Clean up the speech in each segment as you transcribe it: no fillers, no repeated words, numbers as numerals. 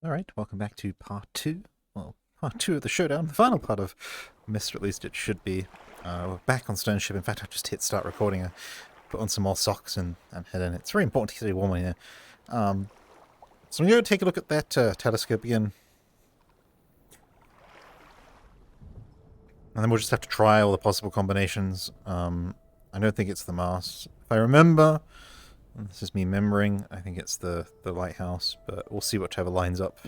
Alright, welcome back to part 2. Well, part 2 of the showdown, the final part of Myst, or at least it should be. We're back on Stone Ship. In fact, I just hit start recording. I put on some more socks and head in. It's very important to stay warm in here. So I'm going to take a look at that telescope again. And then we'll just have to try all the possible combinations. I don't think it's the mast. If I remember, and this is me remembering, I think it's the lighthouse, but we'll see whatever lines up.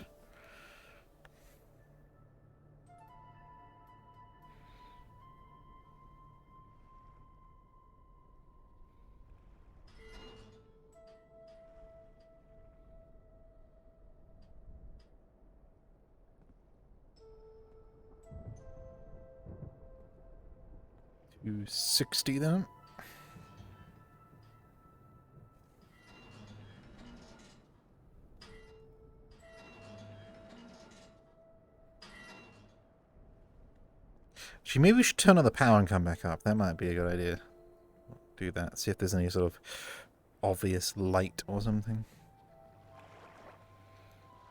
$260 then. Actually, maybe we should turn on the power and come back up. That might be a good idea. Do that. See if there's any sort of obvious light or something.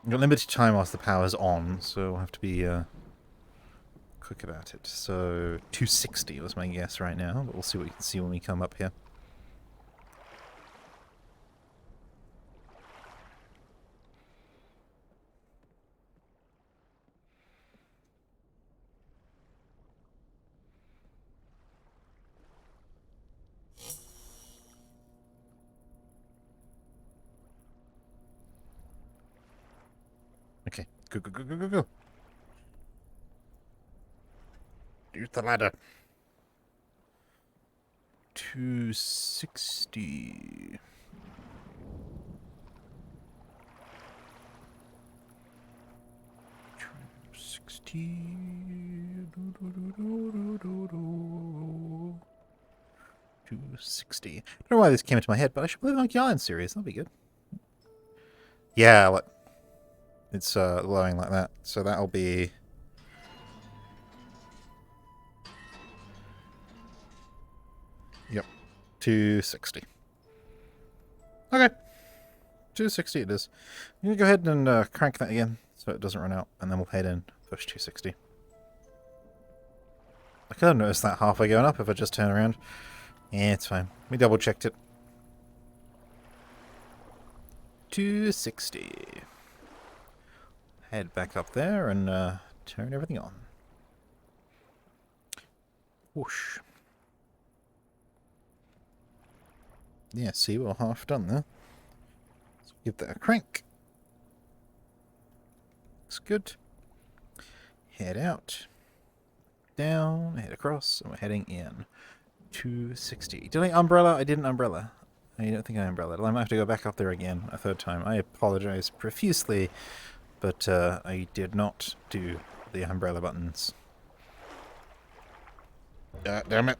We've got limited time whilst the power's on, so we'll have to be quick about it. So 260 was my guess right now, but we'll see what we can see when we come up here. Okay, go, go, go, go, go, go. Use the ladder. 260. $260. I don't know why this came into my head, but I should play the Monkey Island series. That'll be good. Yeah, look. It's glowing like that. So that'll be... Yep. 260. Okay. 260 it is. I'm going to go ahead and crank that again so it doesn't run out, and then we'll head in. Push 260. I could have noticed that halfway going up if I just turn around. Yeah, it's fine. We double checked it. 260. Head back up there and turn everything on. Whoosh. Yeah, see, we're half done there. Let's give that a crank. Looks good. Head out. Down, head across, and we're heading in. 260. Did I umbrella? I didn't umbrella. I don't think I umbrella. I might have to go back up there again a third time. I apologize profusely, but I did not do the umbrella buttons. Damn it.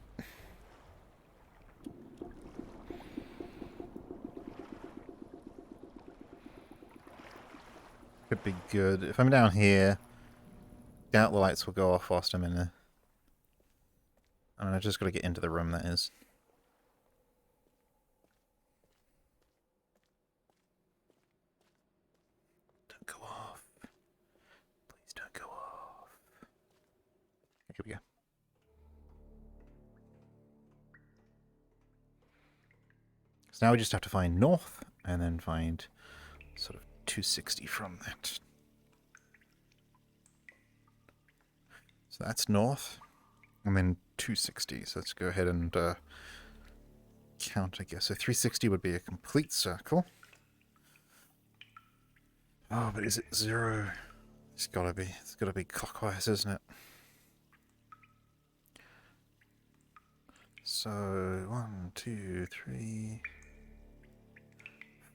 Could be good. If I'm down here, doubt the lights will go off whilst I'm in there. I mean, I've just got to get into the room, that is. Don't go off. Please don't go off. Here we go. So now we just have to find north, and then find sort of 260 from that. So that's north, and then 260. So let's go ahead and count, I guess. So 360 would be a complete circle. Oh, but is it 0? It's gotta be clockwise, isn't it? So 1, 2, 3,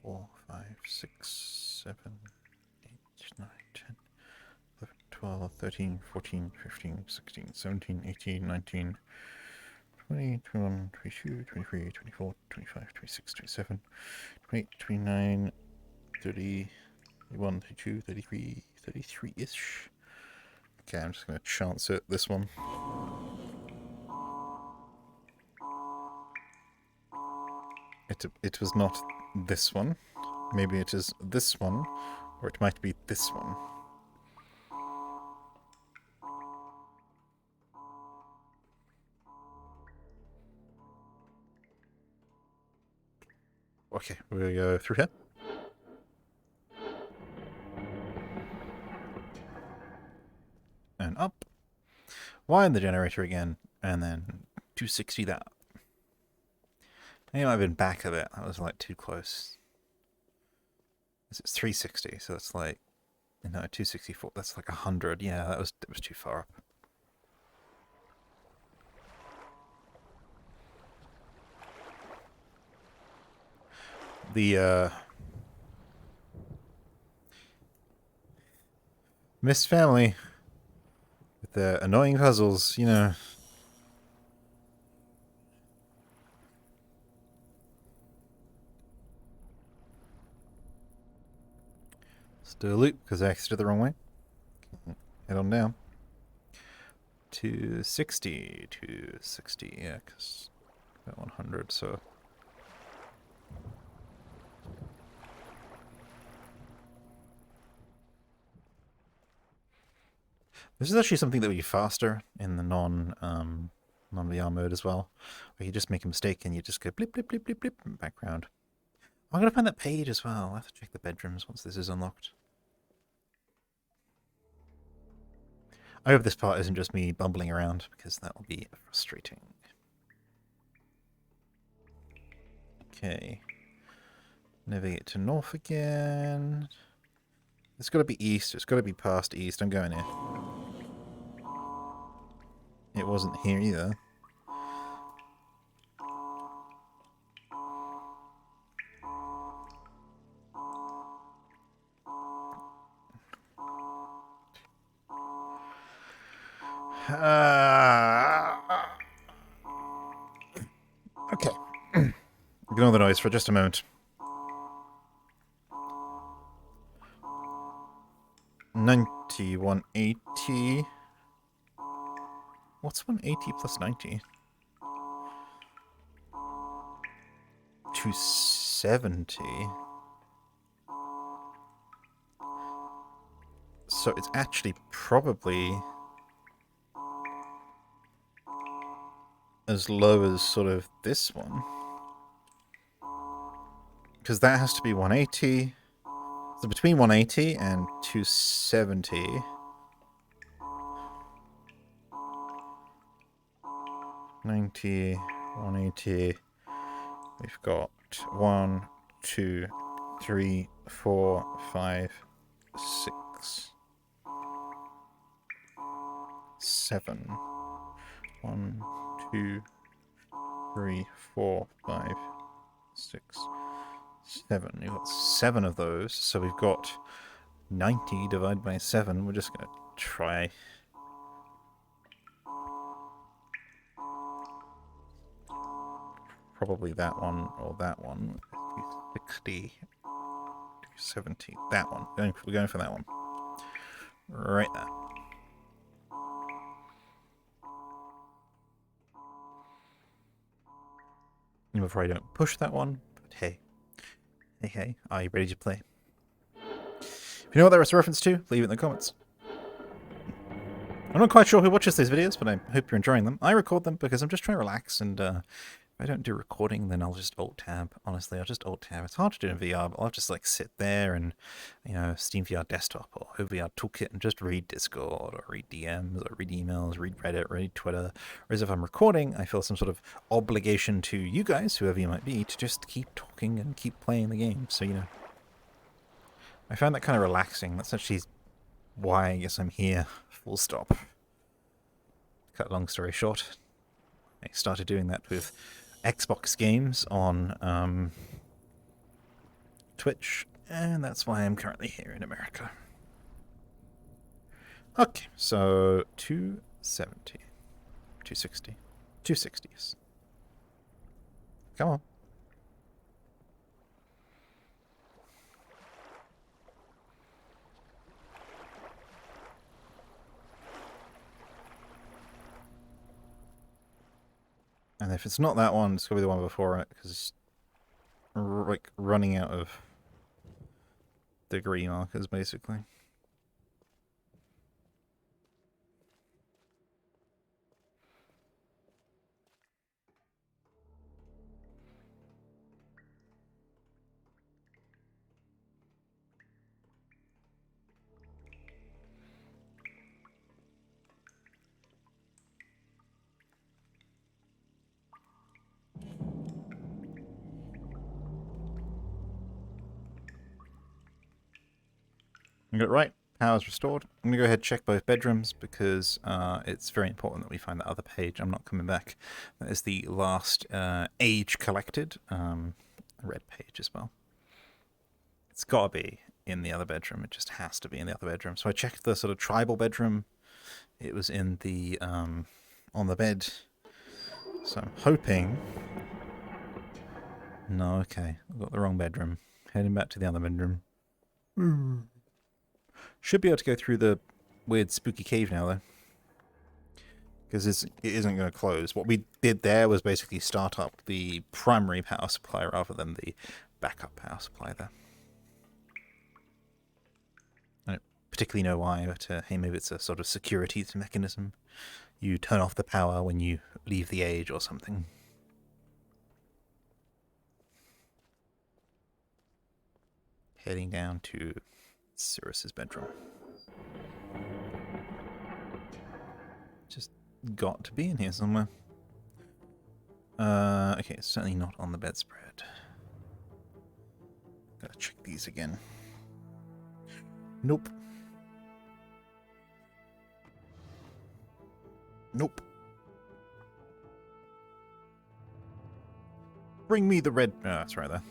4, 5, 6, 7, 8, 9, 10, 11, 12, 13, 14, 15, 16, 17, 18, 19, 20, 21, 22, 23, 24, 25, 26, 27, 28, 29, 30, 31, 32, 33, 33-ish. Okay, I'm just going to chance it, this one. It was not this one. Maybe it is this one, Or it might be this one. Okay, we'll go through here. And up. Wind the generator again, and then 260 that. Maybe I've been back a bit. That was like too close. It's 360, so that's like, you know, 264. That's like 100. Yeah, that was too far up. The Myst family with their annoying puzzles, you know. Let's do a loop because I exited the wrong way. Head on down. 260, 260, yeah, because got 100, so. This is actually something that would be faster in the non-VR mode as well, where you just make a mistake and you just go blip, blip, blip, blip, blip in the background. I'm going to find that page as well. I'll have to check the bedrooms once this is unlocked. I hope this part isn't just me bumbling around, because that will be frustrating. Okay. Navigate to north again. It's got to be east. It's got to be past east. I'm going here. It wasn't here either. Okay. Ignore the noise for just a moment. 90, 180. What's 180 plus 90? 270. So it's actually probably as low as sort of this one. Because that has to be 180. So between 180 and 270. 90, 180. We've got 1, 2, 3, 4, 5, 6, 7. 1, 2, 3, 4, 5, 6, 7. We've got 7 of those, so we've got 90 divided by 7. We're just going to try. Probably that one or that one. 260, 270. That one. We're going for that one. Right there. And before I don't push that one, but hey. Hey, are you ready to play? If you know what that was a reference to, leave it in the comments. I'm not quite sure who watches these videos, but I hope you're enjoying them. I record them because I'm just trying to relax, and if I don't do recording, then I'll just Alt-Tab. Honestly, I'll just Alt-Tab. It's hard to do in VR, but I'll just like sit there and, you know, Steam VR Desktop or OVR Toolkit and just read Discord or read DMs or read emails, read Reddit, read Twitter. Whereas if I'm recording, I feel some sort of obligation to you guys, whoever you might be, to just keep talking and keep playing the game. So, you know, I find that kind of relaxing. That's actually why I guess I'm here. Full stop. Cut a long story short, I started doing that with Xbox games on Twitch, and that's why I'm currently here in America. Okay, so 270, 260, 260s. Come on. And if it's not that one, it's going to be the one before it, because it's like running out of degree markers, basically. I got it right. Power's restored. I'm going to go ahead and check both bedrooms because it's very important that we find that other page. I'm not coming back. That is the last age collected. Red page as well. It's got to be in the other bedroom. It just has to be in the other bedroom. So I checked the sort of tribal bedroom. It was in the on the bed. So I'm hoping... No, okay. I've got the wrong bedroom. Heading back to the other bedroom. Should be able to go through the weird spooky cave now, though. Because it isn't going to close. What we did there was basically start up the primary power supply rather than the backup power supply there. I don't particularly know why, but hey, maybe it's a sort of security mechanism. You turn off the power when you leave the age or something. Heading down to Cirrus's bedroom. Just got to be in here somewhere. Okay, it's certainly not on the bedspread. Gotta check these again. Nope. Nope. Bring me the red... that's right there.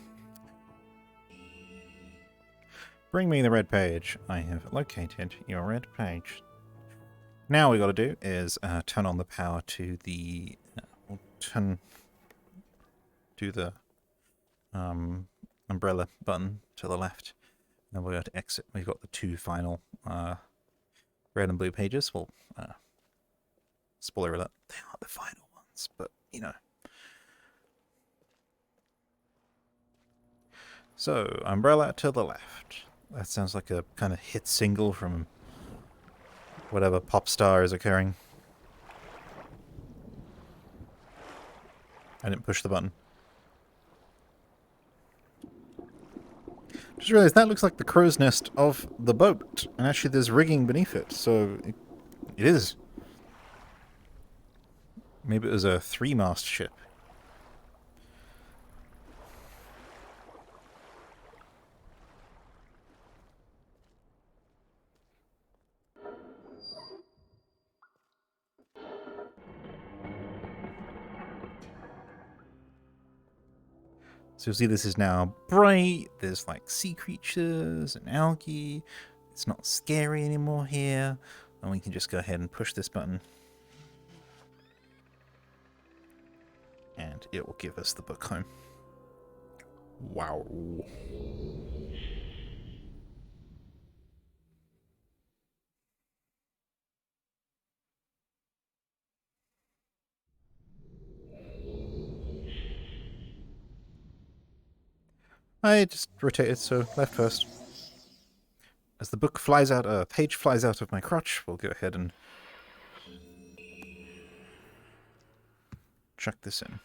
Bring me the red page. I have located your red page. Now we got to do is turn on the power to the... do the umbrella button to the left. Then we're going to exit. We've got the two final red and blue pages. Well, spoiler alert, they aren't the final ones, but you know. So, umbrella to the left. That sounds like a kind of hit single from whatever pop star is occurring. I didn't push the button. Just realized that looks like the crow's nest of the boat. And actually there's rigging beneath it, so it is. Maybe it was a 3-mast ship. So you'll see this is now bright. There's like sea creatures and algae. It's not scary anymore here. And we can just go ahead and push this button. And it will give us the book home. Wow. I just rotated, so left first. As the book flies out, a page flies out of my crotch, we'll go ahead and chuck this in.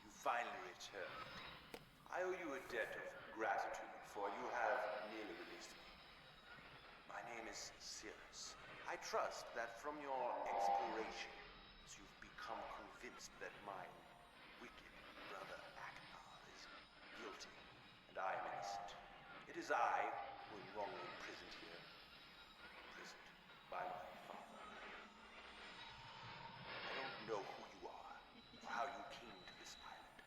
You finally returned. I owe you a debt of gratitude, for you have nearly released me. My name is Cirrus. I trust that from your explorations, you've become convinced that my wicked brother Akbar is guilty, and I am innocent. It is I who am wrongly imprisoned here, imprisoned by my father. I don't know who you are, or how you came to this island,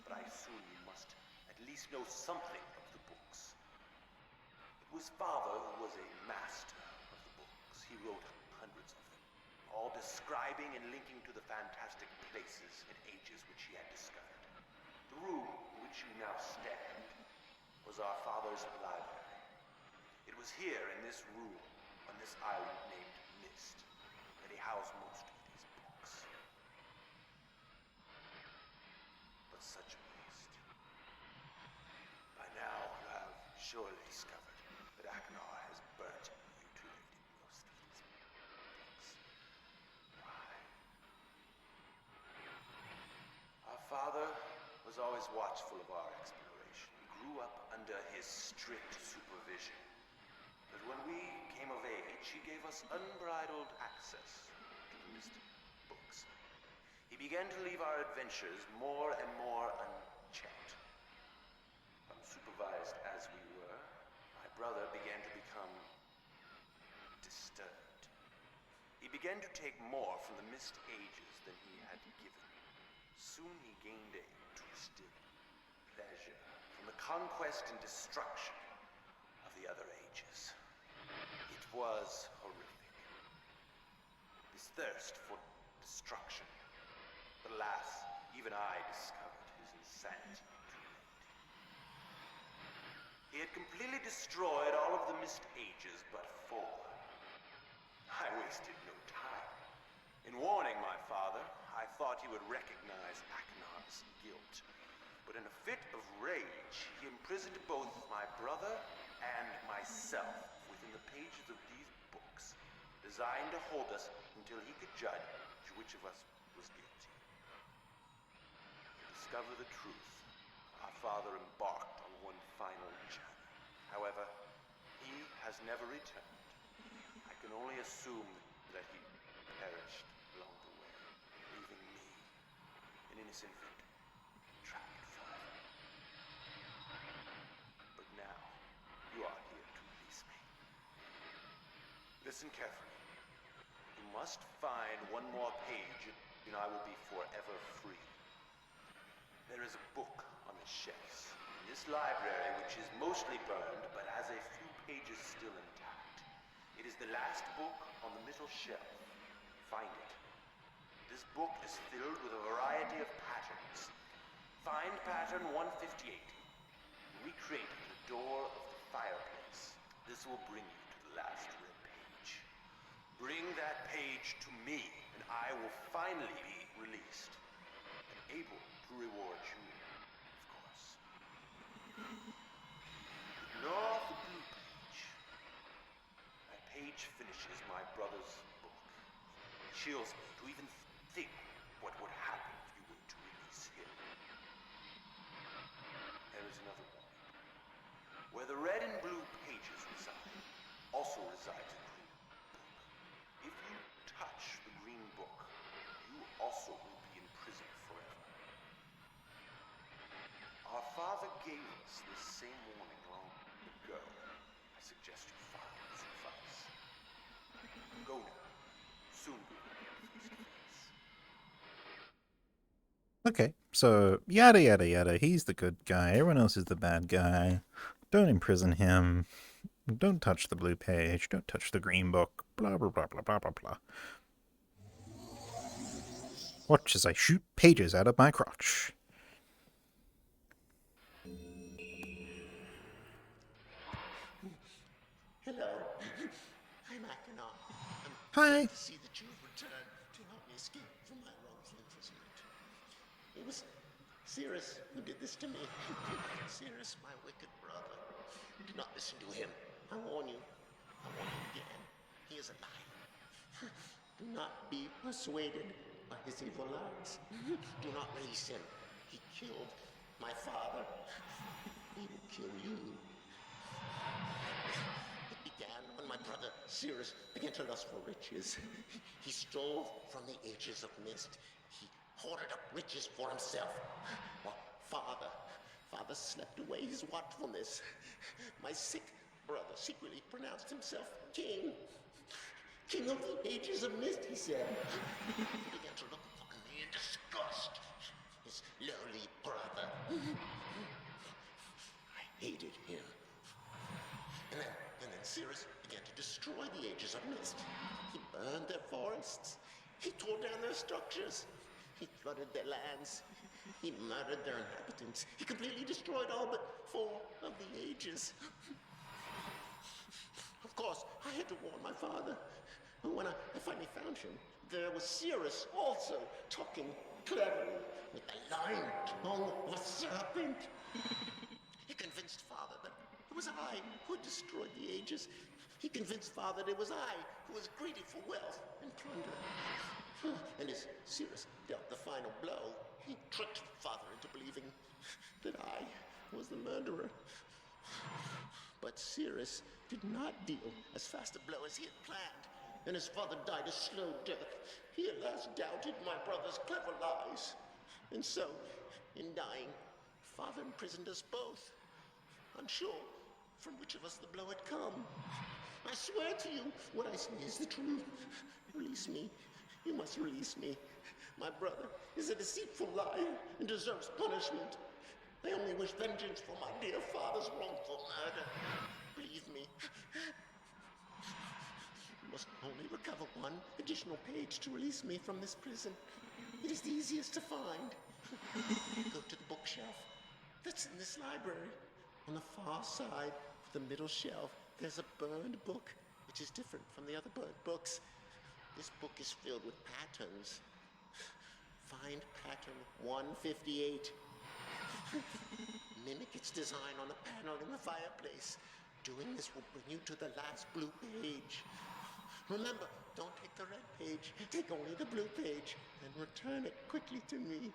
but I assume you must at least know something of the books. It was Father who was a master of the books. He wrote hundreds of them, all describing and linking to the fantastic places and ages which he had discovered. The room in which you now stand was our father's library. It was here in this room, on this island named Myst, that he housed most of these books. But such a waste. surely discovered that Aknar has burnt and mutilated most of these books. Why? Our father was always watchful of our exploration. We grew up under his strict supervision. But when we came of age, he gave us unbridled access to the Myst books. He began to leave our adventures more and more unchecked. Unsupervised as we were, my brother began to become disturbed. He began to take more from the Myst ages than he had given. Soon he gained a twisted pleasure from the conquest and destruction of the other ages. It was horrific. This thirst for destruction. But alas, even I discovered his insanity too late. He had completely destroyed all of the Myst ages but 4. I wasted no time. In warning my father, I thought he would recognize Aknar's guilt. But in a fit of rage, he imprisoned both my brother and myself within the pages of these books, designed to hold us until he could judge which of us was guilty. To discover the truth, our father embarked on one final journey. However, he has never returned. I can only assume that he perished along the way, leaving me, an innocent victim, trapped forever. But now, you are here to release me. Listen carefully. You must find one more page, and I will be forever free. There is a book on the shelves in this library, which is mostly burned, but has a few pages still intact. It is the last book on the middle shelf. Find it. This book is filled with a variety of patterns. Find pattern 158. Recreate the door of the fireplace. This will bring you to the last red page. Bring that page to me, and I will finally be released. And able to reward you, of course. Ignore the blue page. That page finishes my brother's book. It chills me to even think what would happen if you were to release him. There is another warning. Where the red and blue pages reside, also resides a green book. If you touch the green book, you also will be in prison forever. Our father gave us this same warning long ago. I suggest you follow his advice. Go now. Soon we will be face to face. Okay, so yada yada yada, he's the good guy, everyone else is the bad guy. Don't imprison him. Don't touch the blue page. Don't touch the green book. Blah blah blah blah blah blah blah. Watch as I shoot pages out of my crotch. Hello, I'm Akhenaten. I'm Hi. glad to see that you have returned to help me escape from my wrongful imprisonment. It was Cirrus who did this to me. Cirrus, my wicked brother. Do not listen to him. I warn you. I warn you again. He is a liar. Do not be persuaded by his evil lies. Do not release him. He killed my father. He will kill you. It began when my brother Cirrus began to lust for riches. He stole from the ages of Myst. He hoarded up riches for himself. While father slept away his watchfulness. My sick brother secretly pronounced himself king. King of the ages of Myst, he said. He began to look upon me in disgust. His lowly brother. I hated him. And then Cirrus began to destroy the ages of Myst. He burned their forests. He tore down their structures. He flooded their lands. He murdered their inhabitants. He completely destroyed all but 4 of the ages. Of course, I had to warn my father. When I finally found him, there was Cirrus also talking cleverly with the lying tongue of a serpent. He convinced father that It was I who destroyed the ages. He convinced Father that it was I who was greedy for wealth and plunder. And as Cirrus dealt the final blow, he tricked Father into believing that I was the murderer. But Cirrus did not deal as fast a blow as he had planned, and his father died a slow death. He at last doubted my brother's clever lies. And so, in dying, Father imprisoned us both, unsure from which of us the blow had come. I swear to you, what I say is the truth. Release me. You must release me. My brother is a deceitful liar and deserves punishment. I only wish vengeance for my dear father's wrongful murder. Believe me. You must only recover one additional page to release me from this prison. It is the easiest to find. Go to the bookshelf that's in this library. On the far side of the middle shelf, there's a burned book, which is different from the other burned books. This book is filled with patterns. Find pattern 158. Mimic its design on the panel in the fireplace. Doing this will bring you to the last blue page. Remember, don't take the red page. Take only the blue page and return it quickly to me.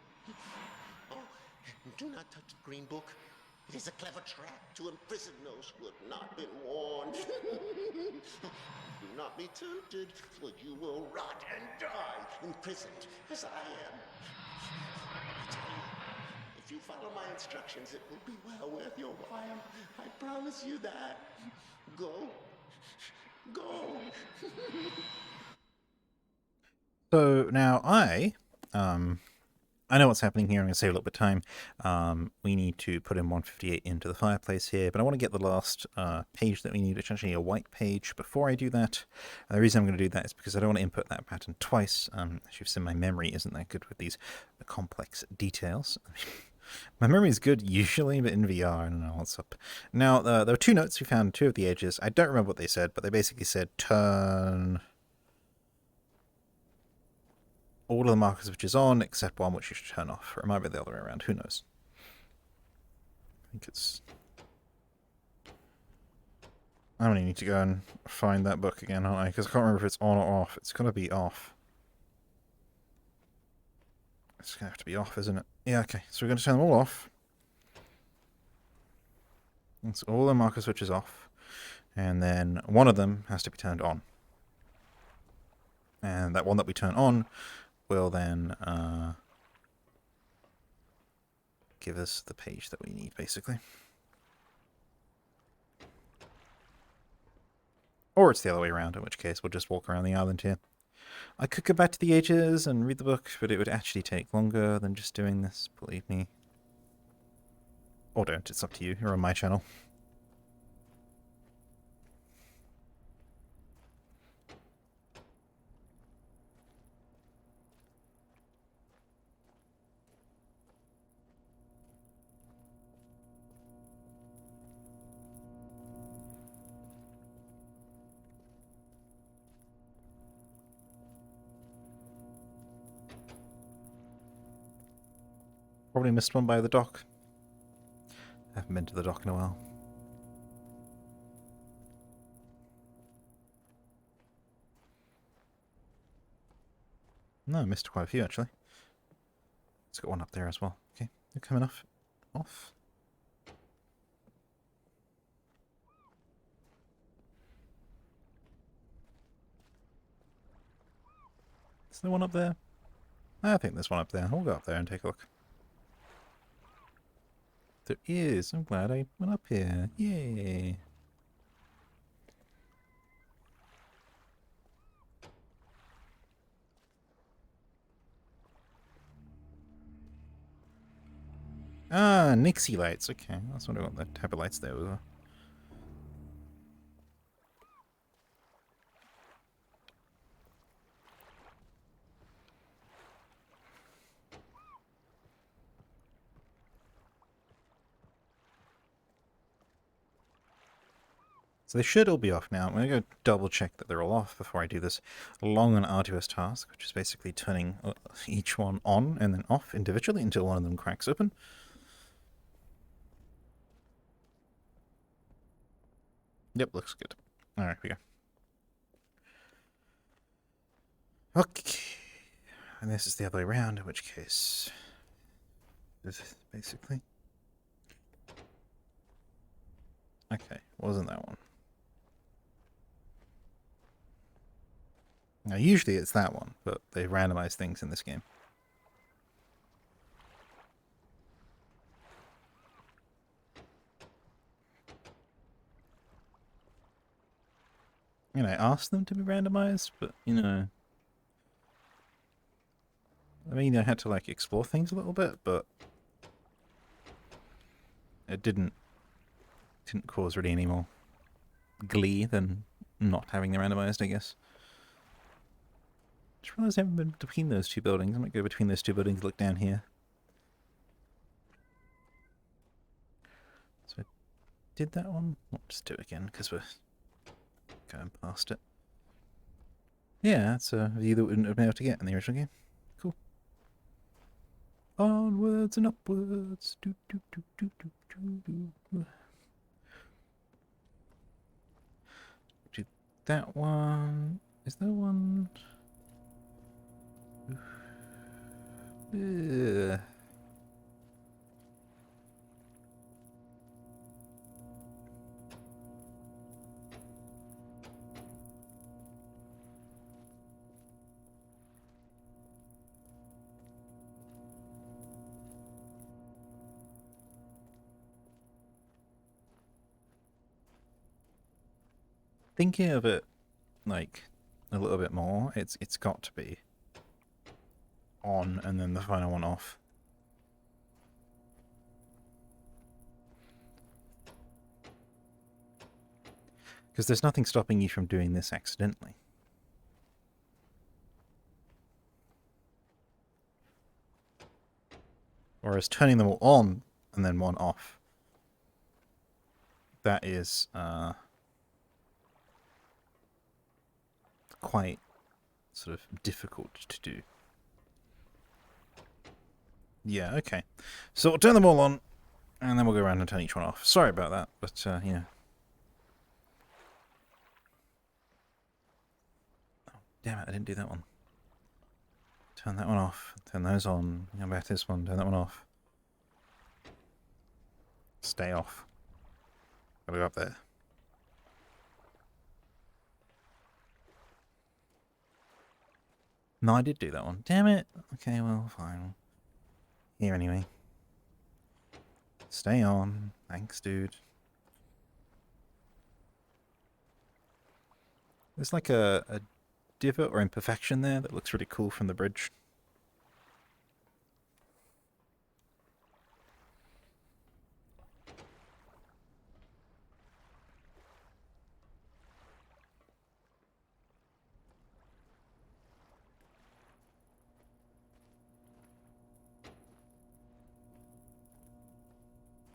Oh, and do not touch the green book. It is a clever trap to imprison those who have not been warned. Do not be tempted, for you will rot and die imprisoned as I am. I tell you, if you follow my instructions, it will be well worth your while. I promise you that. Go. Go. So now I know what's happening here. I'm going to save a little bit of time. We need to put in 158 into the fireplace here, but I want to get the last page that we need, which is actually a white page, before I do that. And the reason I'm going to do that is because I don't want to input that pattern twice. As you've seen, my memory isn't that good with these complex details. My memory is good usually, but in VR, I don't know what's up. Now, there were two notes we found in two of the edges. I don't remember what they said, but they basically said turn all of the markers which is on, except one which you should turn off. Or it might be the other way around, who knows. I think it's... I'm going to need to go and find that book again, aren't I? Because I can't remember if it's on or off. It's going to be off. It's going to have to be off, isn't it? Yeah, okay. So we're going to turn them all off. That's all the marker switches off. And then one of them has to be turned on. And that one that we turn on will then give us the page that we need, basically. Or it's the other way around, in which case we'll just walk around the island here. I could go back to the ages and read the book, but it would actually take longer than just doing this, believe me. Or don't, it's up to you. You're on my channel. Probably missed one by the dock. Haven't been to the dock in a while. No, I missed quite a few, actually. It's got one up there as well. Okay, they're coming off. Off. Is there one up there? I think there's one up there. We'll go up there and take a look. There is. I'm glad I went up here. Yay. Ah, Nixie lights. Okay, I was wondering what the type of lights there were. So they should all be off now. I'm going to go double check that they're all off before I do this long and arduous task, which is basically turning each one on and then off individually until one of them cracks open. Yep, looks good. Alright, we go. Okay. And this is the other way around, in which case... this is basically... Okay, wasn't that one. Now, usually it's that one, but they randomize things in this game. You know, I asked them to be randomized, but, you know... I mean, I had to, like, explore things a little bit, but... it didn't cause really any more glee than not having them randomized, I guess. Just realized I haven't been between those two buildings. I might go between those two buildings and look down here. So I did that one. I'll just do it again, because we're going past it. Yeah, that's a view that we wouldn't have been able to get in the original game. Cool. Onwards and upwards. Do, do, do, do, do, do, do. Do that one. Is there one? Ugh. Thinking of it like a little bit more, it's got to be on and then the final one off. Because there's nothing stopping you from doing this accidentally. Whereas turning them all on and then one off, that is quite sort of difficult to do. Yeah, okay. So we'll turn them all on, and then we'll go around and turn each one off. Sorry about that, but yeah. Oh, damn it, I didn't do that one. Turn that one off, turn those on, go back to this one, turn that one off. Stay off. Gotta go up there. No, I did do that one. Damn it. Okay, well, fine. Here anyway. Stay on. Thanks, dude. There's like a divot or imperfection there that looks really cool from the bridge.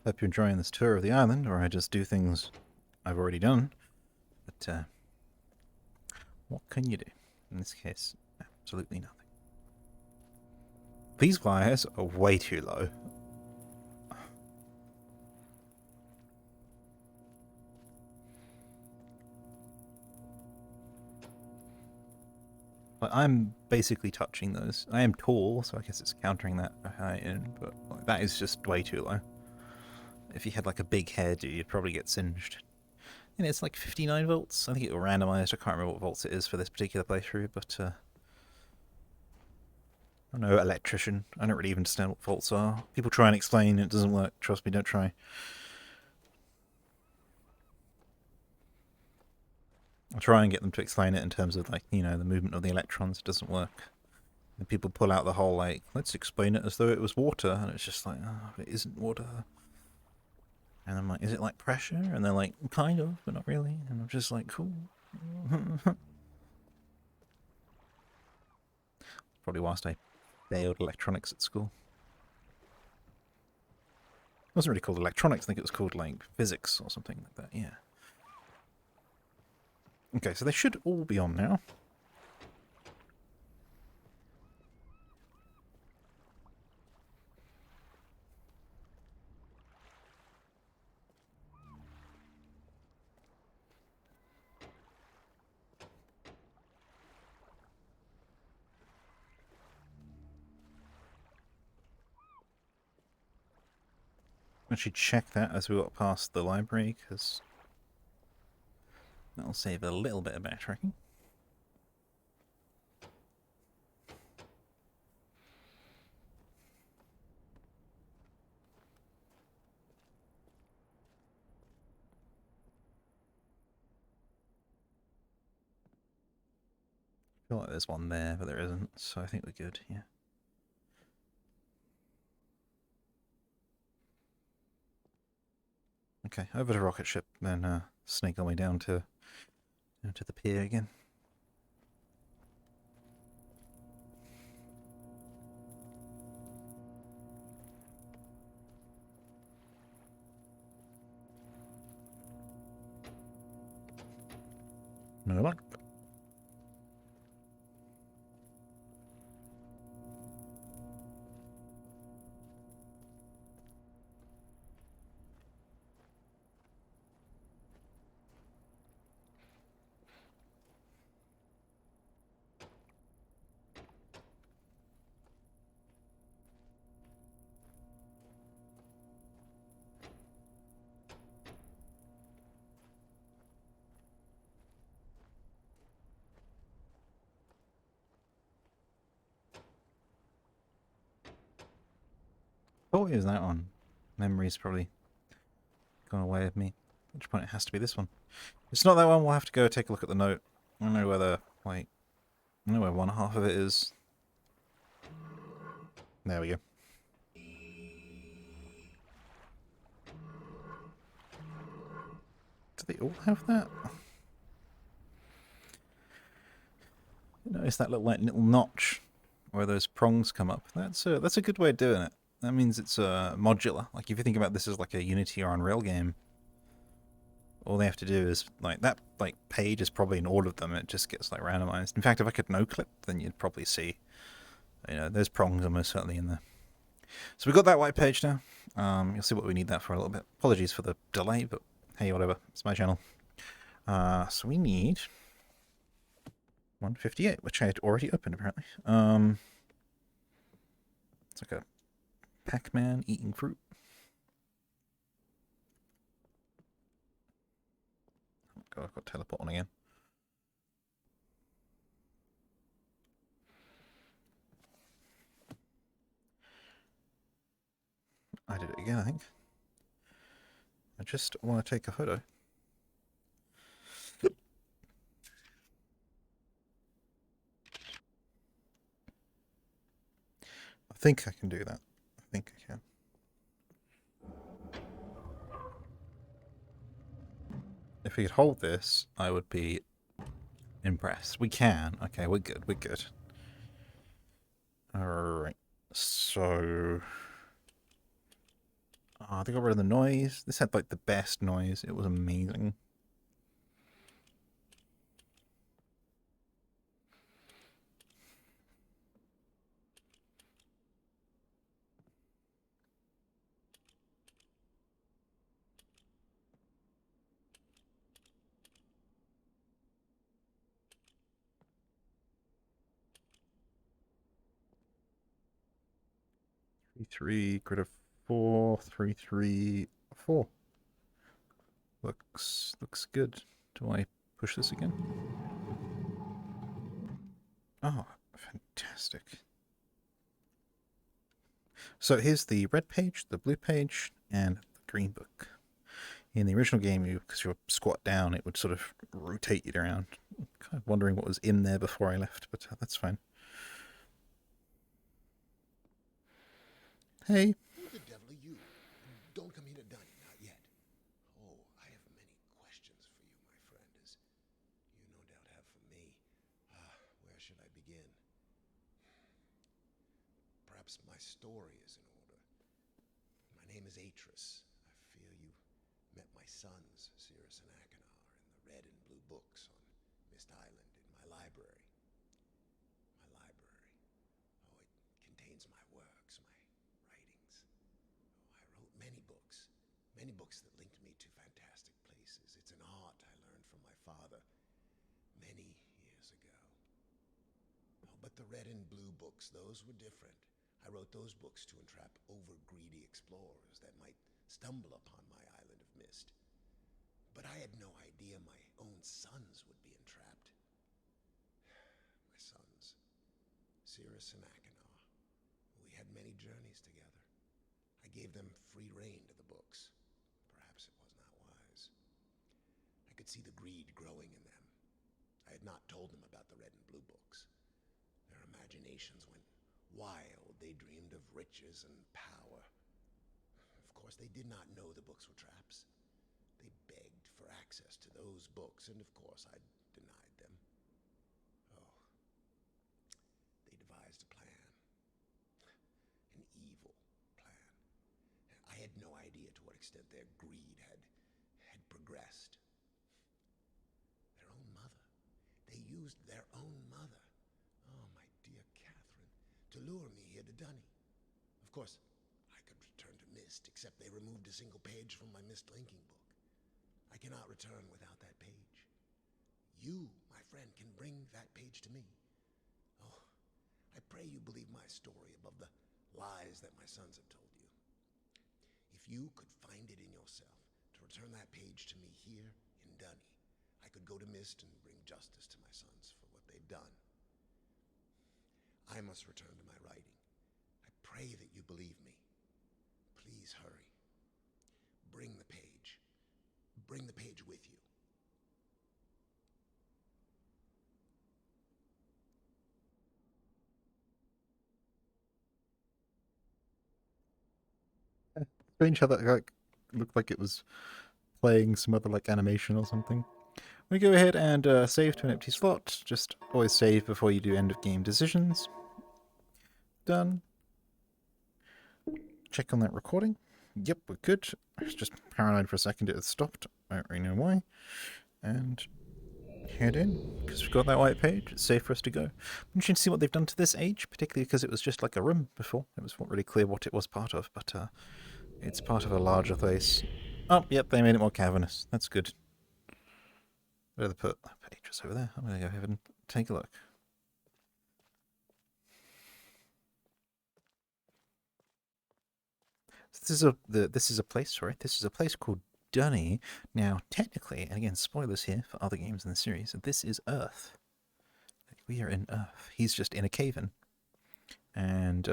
Hope you're enjoying this tour of the island, or I just do things I've already done. But, what can you do? In this case, absolutely nothing. These wires are way too low. Like, I'm basically touching those. I am tall, so I guess it's countering that height in, but like, that is just way too low. If you had like a big hairdo, you'd probably get singed. And it's like 59 volts. I think it will randomized. I can't remember what volts it is for this particular playthrough, but I'm no electrician. I don't really even understand what volts are. People try and explain, it doesn't work. Trust me, don't try. I'll try and get them to explain it in terms of, like, you know, the movement of the electrons. It doesn't work. And people pull out the whole, like, let's explain it as though it was water. And it's just like, oh, it isn't water. And I'm like, is it like pressure? And they're like, kind of, but not really. And I'm just like, cool. Probably whilst I failed electronics at school. It wasn't really called electronics. I think it was called, like, physics or something like that. Yeah. Okay, so they should all be on now. Actually check that as we got past the library, because that'll save a little bit of backtracking. I feel like there's one there, but there isn't, so I think we're good, yeah. Okay, over to rocket ship, then snake our way down to the pier again. No luck. Oh, it was that one. Memory's probably gone away with me. At which point it has to be this one. If it's not that one, we'll have to go take a look at the note. I don't know whether, like, I don't know where one half of it is. There we go. Do they all have that? Notice that little notch where those prongs come up. That's a good way of doing it. That means it's modular. Like if you think about this as like a Unity or Unreal game, all they have to do is like that page is probably in all of them. It just gets like randomized. In fact, if I could no clip, then you'd probably see, those prongs are most certainly in there. So we've got that white page now. You'll see what we need that for a little bit. Apologies for the delay, but hey, whatever. It's my channel. So we need 158, which I had already opened apparently. It's like a Pac-Man eating fruit. Oh god, I've got teleport on again. I did it again, I think. I just want to take a photo. I think I can do that. I think I can. If we could hold this, I would be impressed. We can. Okay, we're good. We're good. Alright. So... Oh, they got rid of the noise. This had like the best noise. It was amazing. Three, grid of 4, 3, 3, 4. Looks good. Do I push this again? Oh, fantastic. So here's the red page, the blue page, and the green book. In the original game, because you squat down, it would sort of rotate you around. I'm kind of wondering what was in there before I left, but that's fine. Hey. Who the devil are you? Don't come here to dine, not yet. Oh, I have many questions for you, my friend, as you no doubt have for me. Where should I begin? Perhaps my story is in order. My name is Atris. I fear you met my sons, Cirrus and Achenar, in the red and blue books on Myst Island in my library. My library. Oh, it contains my works, my writings. Oh, I wrote many books that linked me to fantastic places. It's an art I learned from my father many years ago. Oh, but the red and blue books, those were different. I wrote those books to entrap over-greedy explorers that might stumble upon my island of Myst. But I had no idea my own sons would be entrapped. My sons, Cirrus and Achenar. We had many journeys together. I gave them free rein to the books. Perhaps it was not wise. I could see the greed growing in them. I had not told them about the red and blue books. Their imaginations went wild. They dreamed of riches and power. Of course, they did not know the books were traps. They begged for access to those books, and of course, I denied them. Oh, they devised a plan. An evil plan. I had no idea to what extent their greed had progressed. Their own mother. They used their own mother. Oh, my dear Catherine, to lure me here to Dunny. Of course, I could return to Myst, except they removed a single page from my Myst linking book. I cannot return without that page. You, my friend, can bring that page to me. Oh, I pray you believe my story above the lies that my sons have told you. If you could find it in yourself to return that page to me here in Dunny, I could go to Myst and bring justice to my sons for what they've done. I must return to my writing. I pray that you believe me. Please hurry. Bring the page. Bring the page with you. Strange how that like looked like it was playing some other like animation or something. We go ahead and save to an empty slot. Just always save before you do end of game decisions. Done. Check on that recording. Yep, we're good. I was just paranoid for a second it had stopped. I don't really know why. And head in, because we've got that white page. It's safe for us to go. I'm interested to see what they've done to this age, particularly because it was just like a room before. It was not really clear what it was part of, but it's part of a larger place. Oh, yep, they made it more cavernous. That's good. Where did they put that page? Was over there. I'm going to go ahead and take a look. So this is a place. Sorry, this is a place called Dunny. Now, technically, and again, spoilers here for other games in the series. This is Earth. We are in Earth. He's just in a cave-in, and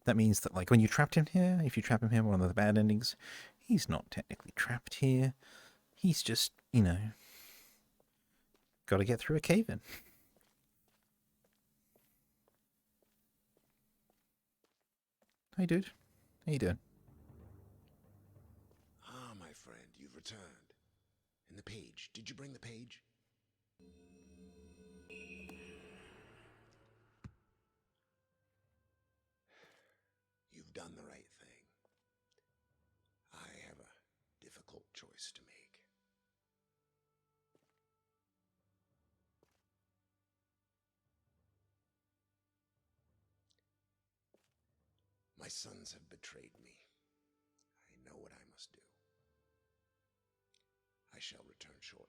that means that like when you trapped him here, if you trap him here, one of the bad endings, he's not technically trapped here. He's just, you know, got to get through a cave-in. Hey, dude. How you doing? Ah, my friend, you've returned. And the page. Did you bring the page? You've done the right thing. I have a difficult choice to make. My sons have betrayed me. I know what I must do. I shall return shortly.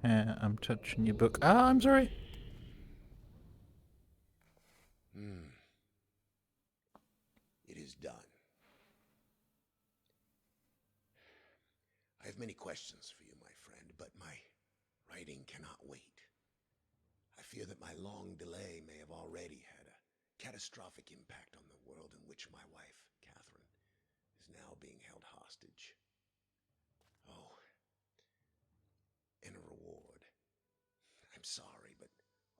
I'm touching your book. Ah, I'm sorry. It is done. I have many questions for you, my friend, but my writing cannot wait. I fear that my long delay may have already had a catastrophic impact on the world in which my wife, Catherine, is now being held hostage. Oh, and a reward. I'm sorry, but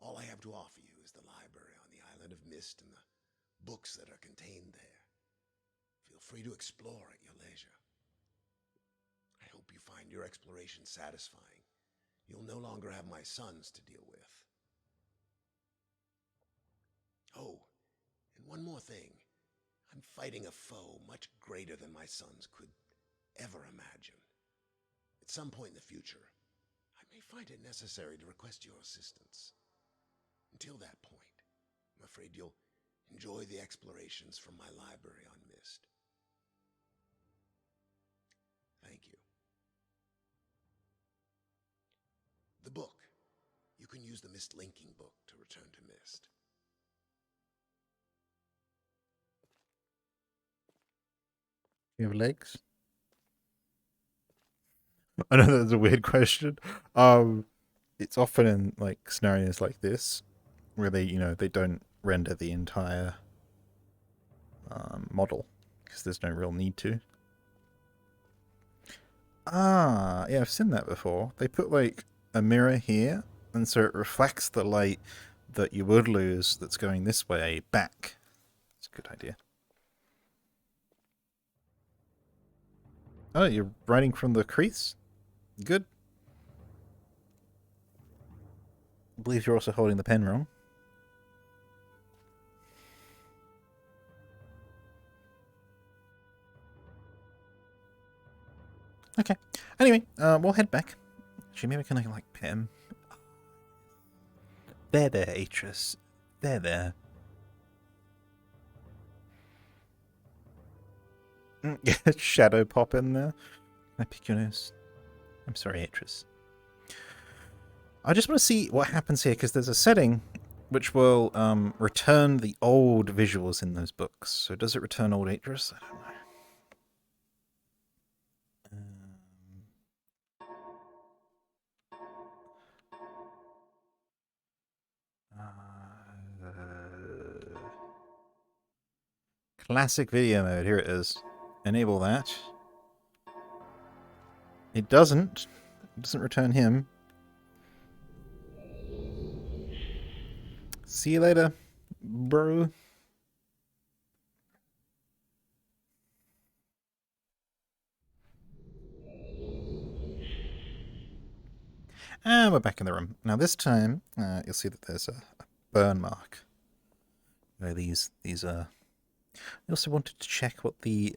all I have to offer you is the library on the island of Myst and the books that are contained there. Feel free to explore at your leisure. I hope you find your exploration satisfying. You'll no longer have my sons to deal with. Oh, and one more thing. I'm fighting a foe much greater than my sons could ever imagine. At some point in the future, I may find it necessary to request your assistance. Until that point, I'm afraid you'll enjoy the explorations from my library on Myst. Thank you. The book. You can use the Myst linking book to return to Myst. You have legs? I know that's a weird question. It's often in like scenarios like this where they don't render the entire model because there's no real need to. Ah, yeah, I've seen that before. They put like a mirror here, and so it reflects the light that you would lose that's going this way back. It's a good idea. Oh, you're writing from the crease? Good. I believe you're also holding the pen wrong. Okay. Anyway, we'll head back. Actually, maybe can I like pet him? There, Atris. There. Shadow pop in there. Can I pick your nose? I'm sorry, Atris. I just want to see what happens here, because there's a setting which will return the old visuals in those books. So does it return old Atris? I don't know. Classic video mode. Here it is. Enable that. It doesn't. It doesn't return him. See you later, bro. And we're back in the room. Now this time, you'll see that there's a burn mark. Where these I also wanted to check what the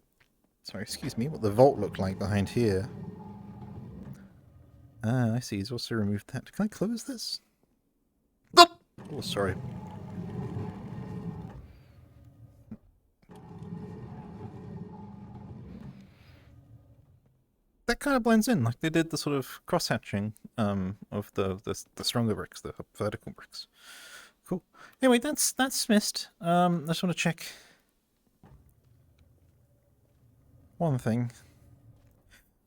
what the vault looked like behind here. Ah, I see. He's also removed that. Can I close this? Oh, sorry. That kind of blends in, like they did the sort of cross-hatching of the stronger bricks, the vertical bricks. Cool. Anyway, that's Myst. I just want to check one thing.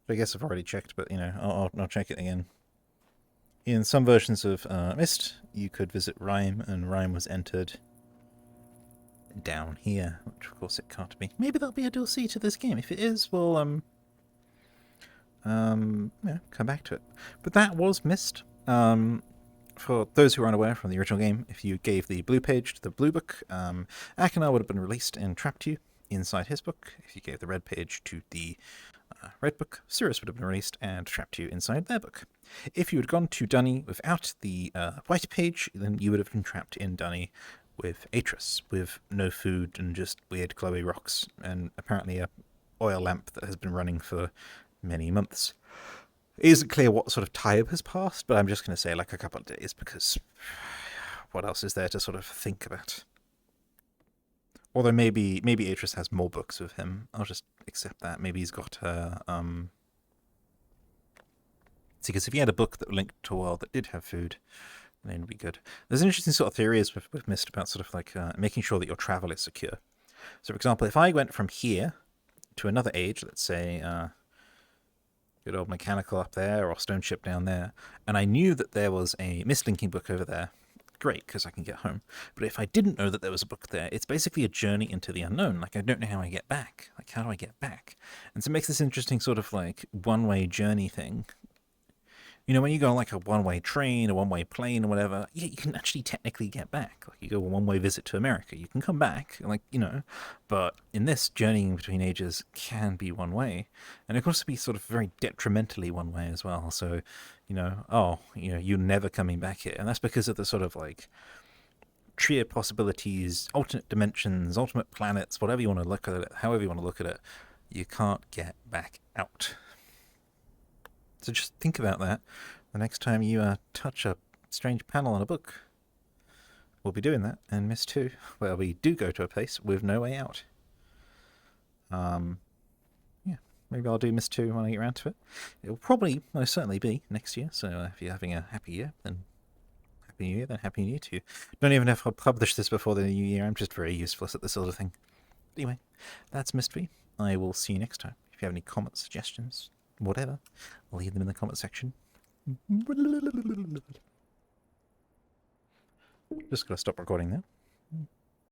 I guess I've already checked, but I'll check it again. In some versions of Myst, you could visit Rhyme, and Rhyme was entered down here, which of course it can't be. Maybe there'll be a DLC to this game. If it is, we'll come back to it. But that was Myst. For those who are unaware from the original game, if you gave the blue page to the blue book, Akinar would have been released and trapped you inside his book. If you gave the red page to the red book, Cirrus would have been released and trapped you inside their book. If you had gone to Dunny without the white page, then you would have been trapped in Dunny with Atris, with no food and just weird glowy rocks, and apparently a oil lamp that has been running for many months. It isn't clear what sort of time has passed, but I'm just going to say like a couple of days, because what else is there to sort of think about? Although maybe Atris has more books with him. I'll just accept that. Maybe he's got her... See, because if he had a book that linked to a world that did have food, then it'd be good. There's an interesting sort of theories with Myst about sort of like making sure that your travel is secure. So, for example, if I went from here to another age, let's say... good old mechanical up there, or stone ship down there, and I knew that there was a Myst linking book over there, great, because I can get home. But if I didn't know that there was a book there, it's basically a journey into the unknown. Like, I don't know how I get back. Like, how do I get back? And so it makes this interesting sort of like one-way journey thing. You know, when you go on like a one-way train, a one-way plane, or whatever, yeah, you can actually technically get back. Like, you go on a one-way visit to America, you can come back, like, but in this, journeying between ages can be one way, and it can also be sort of very detrimentally one way as well. So, you're never coming back here, and that's because of the sort of like sheer possibilities, alternate dimensions, alternate planets, whatever you want to look at it, however you want to look at it, you can't get back out. So just think about that the next time you touch a strange panel in a book. We'll be doing that in Myst 2, where we do go to a place with no way out. Yeah, maybe I'll do Myst 2 when I get around to it. It'll probably most certainly be next year, so if you're having a happy year, then Happy New Year, then Happy New Year to you. Don't even know if I'll publish this before the new year, I'm just very useless at this sort of thing. But anyway, that's Myst V. I will see you next time. If you have any comments, suggestions, whatever, leave them in the comment section. Just gotta stop recording now.